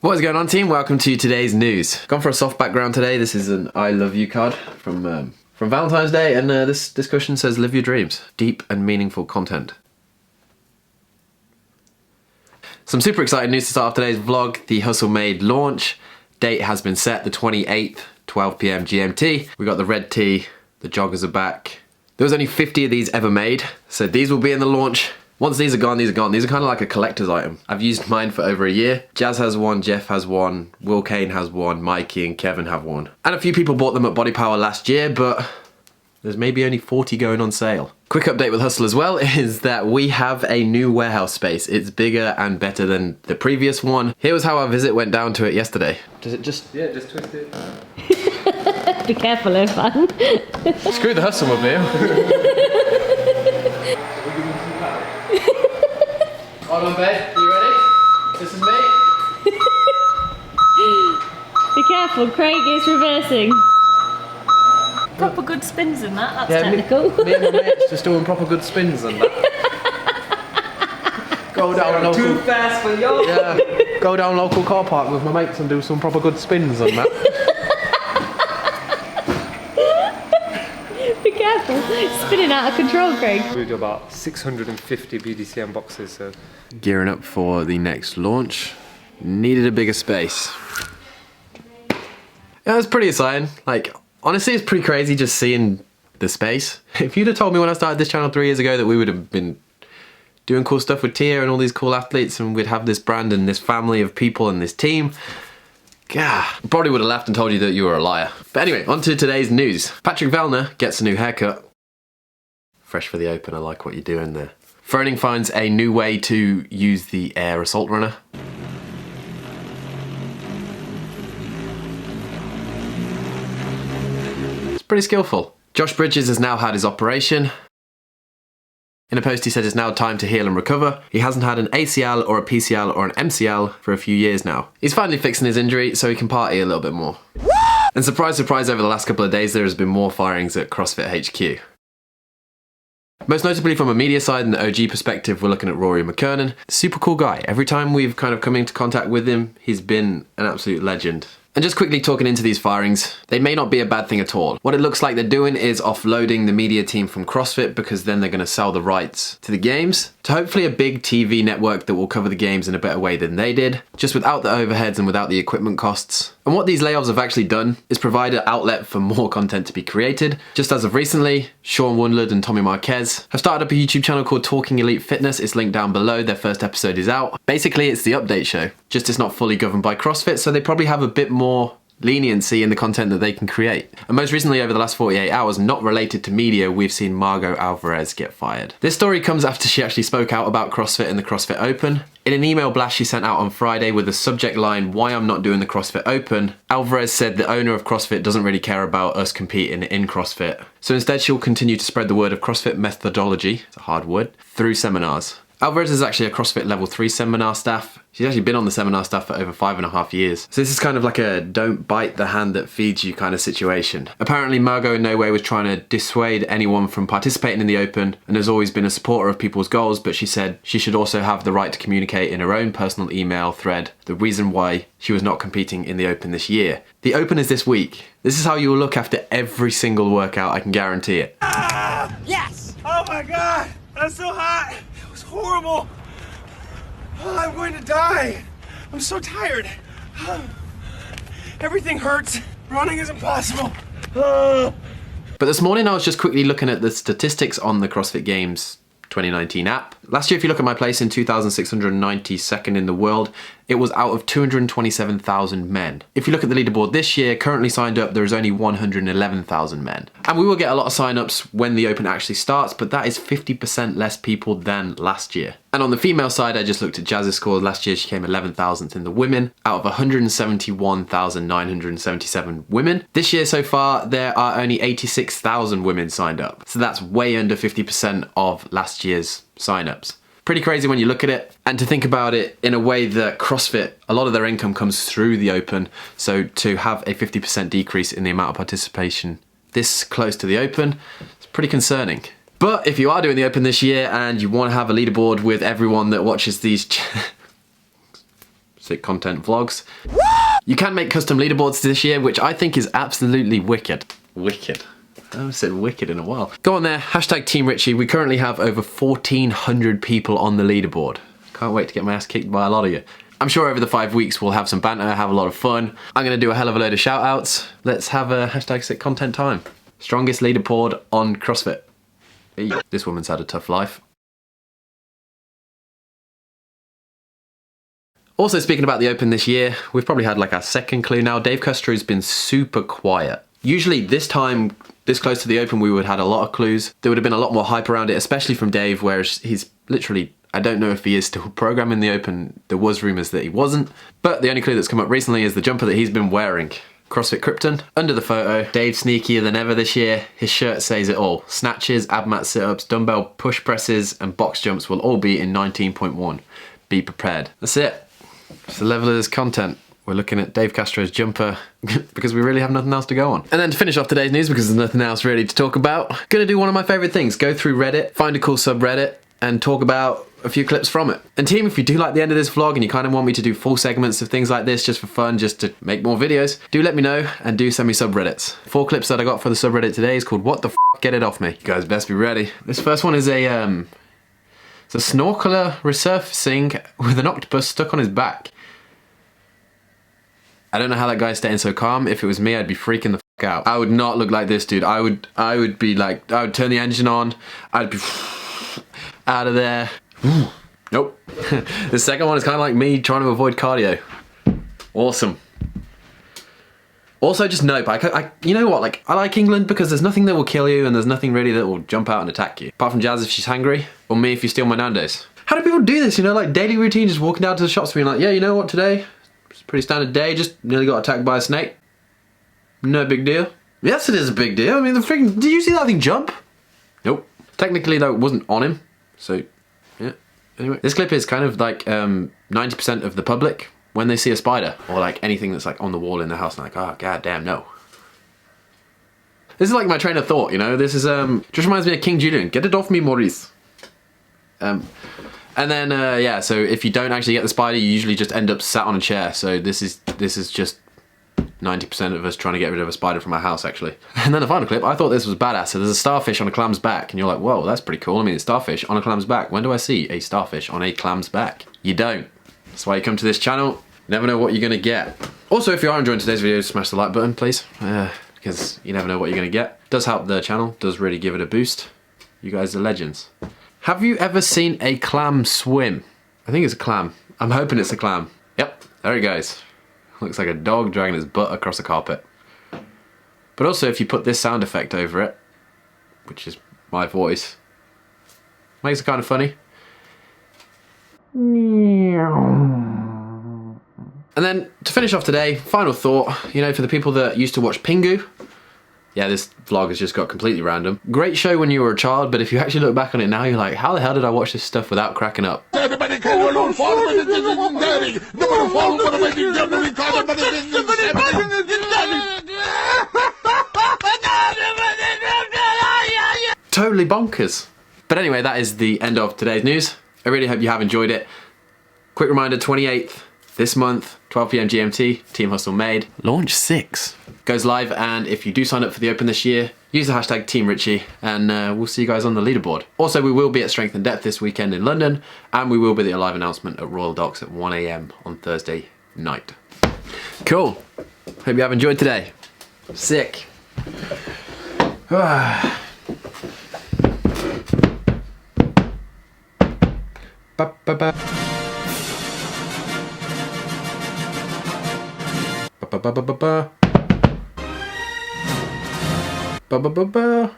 What is going on, team? Welcome to today's news. Gone for a soft background today. This is an I love you card from Valentine's Day, and this discussion says live your dreams. Deep and meaningful content. Some super exciting news to start off today's vlog. The Hustle Made launch date has been set, the 28th, 12 PM GMT. We got the red tee, the joggers are back. There was only 50 of these ever made, so these will be in the launch. Once these are gone, these are gone. These are kind of like a collector's item. I've used mine for over a year. Jazz has one, Jeff has one, Will Kane has one, Mikey and Kevin have one. And a few people bought them at Body Power last year, but there's maybe only 40 going on sale. Quick update with Hustle as well is that we have a new warehouse space. It's bigger and better than the previous one. Here was how our visit went down to it yesterday. Does it just... Yeah, just twist it. Be careful, Irfan. Screw the Hustle mobile. Hold on, babe. You ready? This is me. Be careful, Craig is reversing. Proper good spins in that, that's technical. Me and my mates just doing proper good spins and that. Go down local... Too fast for you. Yeah, go down local car park with my mates and do some proper good spins and that. Be careful, spinning out of control, Craig. We do about 650 BDCM boxes, so... Gearing up for the next launch. Needed a bigger space. Yeah, it was pretty exciting. Like, honestly, it's pretty crazy just seeing the space. If you'd have told me when I started this channel 3 years ago that we would have been doing cool stuff with Tia and all these cool athletes and we'd have this brand and this family of people and this team, God, probably would have laughed and told you that you were a liar. But anyway, on to today's news. Patrick Vellner gets a new haircut. Fresh for the open, I like what you're doing there. Froning finds a new way to use the air assault runner. It's pretty skillful. Josh Bridges has now had his operation. In a post he said it's now time to heal and recover. He hasn't had an ACL or a PCL or an MCL for a few years now. He's finally fixing his injury so he can party a little bit more. And surprise, surprise, over the last couple of days there has been more firings at CrossFit HQ. Most notably from a media side and the OG perspective, we're looking at Rory McKernan. Super cool guy. Every time we've kind of come into contact with him, he's been an absolute legend. And just quickly talking into these firings, they may not be a bad thing at all. What it looks like they're doing is offloading the media team from CrossFit because then they're going to sell the rights to the games to hopefully a big TV network that will cover the games in a better way than they did, just without the overheads and without the equipment costs. And what these layoffs have actually done is provide an outlet for more content to be created. Just as of recently, Sean Wunlord and Tommy Marquez have started up a YouTube channel called Talking Elite Fitness. It's linked down below. Their first episode is out. Basically, it's the update show. Just it's not fully governed by CrossFit, so they probably have a bit more leniency in the content that they can create. And most recently, over the last 48 hours, not related to media, we've seen Margot Alvarez get fired. This story comes after she actually spoke out about CrossFit and the CrossFit Open. In an email blast she sent out on Friday with the subject line, "Why I'm not doing the CrossFit Open," Alvarez said the owner of CrossFit doesn't really care about us competing in CrossFit. So instead she'll continue to spread the word of CrossFit methodology, it's a hard word, through seminars. Alvarez is actually a CrossFit Level 3 seminar staff. She's actually been on the seminar staff for over 5.5 years. So this is kind of like a don't bite the hand that feeds you kind of situation. Apparently Margot in no way was trying to dissuade anyone from participating in the Open and has always been a supporter of people's goals, but she said she should also have the right to communicate in her own personal email thread the reason why she was not competing in the Open this year. The Open is this week. This is how you will look after every single workout, I can guarantee it. Ah, yes! Oh my god! That's so hot! It was horrible! Oh, I'm going to die! I'm so tired! Everything hurts! Running is impossible! But this morning I was just quickly looking at the statistics on the CrossFit Games 2019 app. Last year, if you look at my place in 2,692nd in the world, it was out of 227,000 men. If you look at the leaderboard this year, currently signed up, there is only 111,000 men. And we will get a lot of sign-ups when the Open actually starts, but that is 50% less people than last year. And on the female side, I just looked at Jazz's score. Last year, she came 11,000th in the women, out of 171,977 women. This year so far, there are only 86,000 women signed up. So that's way under 50% of last year's sign-ups. Pretty crazy when you look at it, and to think about it in a way that CrossFit, a lot of their income comes through the Open, so to have a 50% decrease in the amount of participation this close to the Open, it's pretty concerning. But if you are doing the Open this year and you want to have a leaderboard with everyone that watches these sick content vlogs. You can make custom leaderboards this year, which I think is absolutely wicked. Wicked. I haven't said wicked in a while. Go on there, hashtag Team Richie. We currently have over 1,400 people on the leaderboard. Can't wait to get my ass kicked by a lot of you. I'm sure over the 5 weeks we'll have some banter, have a lot of fun. I'm gonna do a hell of a load of shout outs. Let's have a hashtag sick content time. Strongest leaderboard on CrossFit. Hey, this woman's had a tough life. Also, speaking about the Open this year, we've probably had like our second clue now. Dave Custer has been super quiet. Usually this time, this close to the Open, we would have had a lot of clues. There would have been a lot more hype around it, especially from Dave, whereas he's literally, I don't know if he is still programming the Open. There was rumours that he wasn't. But the only clue that's come up recently is the jumper that he's been wearing. CrossFit Krypton. Under the photo, Dave sneakier than ever this year. His shirt says it all. Snatches, ab mat sit-ups, dumbbell push presses, and box jumps will all be in 19.1. Be prepared. That's it. It's the level of this content. We're looking at Dave Castro's jumper because we really have nothing else to go on. And then to finish off today's news, because there's nothing else really to talk about, gonna do one of my favourite things. Go through Reddit, find a cool subreddit, and talk about a few clips from it. And team, if you do like the end of this vlog and you kind of want me to do full segments of things like this just for fun, just to make more videos, do let me know and do send me subreddits. 4 clips that I got for the subreddit today is called What the F***, Get It Off Me. You guys best be ready. This first one is it's a snorkeler resurfacing with an octopus stuck on his back. I don't know how that guy's staying so calm. If it was me, I'd be freaking the f*** out. I would not look like this, dude. I would be like, I would turn the engine on. I'd be out of there. Nope. The second one is kind of like me trying to avoid cardio. Awesome. Also, just nope. You know what? Like, I like England because there's nothing that will kill you and there's nothing really that will jump out and attack you. Apart from Jazz if she's hungry, or me if you steal my Nando's. How do people do this? You know, like daily routine, just walking down to the shops being like, yeah, you know what, today? It's a pretty standard day, just nearly got attacked by a snake. No big deal. Yes, it is a big deal. I mean, did you see that thing jump? Nope. Technically, though, it wasn't on him. So, yeah. Anyway, this clip is kind of like 90% of the public when they see a spider or like anything that's like on the wall in the house and like, oh, god damn, no. This is like my train of thought, you know? This is, just reminds me of King Julian. Get it off me, Maurice. And then, yeah, so if you don't actually get the spider, you usually just end up sat on a chair. So this is just 90% of us trying to get rid of a spider from our house, actually. And then the final clip, I thought this was badass. So there's a starfish on a clam's back, and you're like, whoa, that's pretty cool. I mean, a starfish on a clam's back. When do I see a starfish on a clam's back? You don't. That's why you come to this channel. You never know what you're gonna get. Also, if you are enjoying today's video, smash the like button, please. Because you never know what you're gonna get. Does help the channel, does really give it a boost. You guys are legends. Have you ever seen a clam swim? I think it's a clam. I'm hoping it's a clam. Yep, there he goes. Looks like a dog dragging his butt across a carpet. But also, if you put this sound effect over it, which is my voice, makes it kind of funny. And then, to finish off today, final thought, you know, for the people that used to watch Pingu, yeah, this vlog has just got completely random. Great show when you were a child, but if you actually look back on it now, you're like, how the hell did I watch this stuff without cracking up? Everybody can go along for Totally bonkers. But anyway, that is the end of today's news. I really hope you have enjoyed it. Quick reminder, 28th, this month, 12 PM GMT, Team Hustle Made. Launch 6 goes live, and if you do sign up for the Open this year, use the hashtag Team Richie, and we'll see you guys on the leaderboard. Also, we will be at Strength and Depth this weekend in London, and we will be at a live announcement at Royal Docks at 1 AM on Thursday night. Cool. Hope you have enjoyed today. Sick. Ba ba ba. Ba ba ba ba ba. Ba ba ba ba.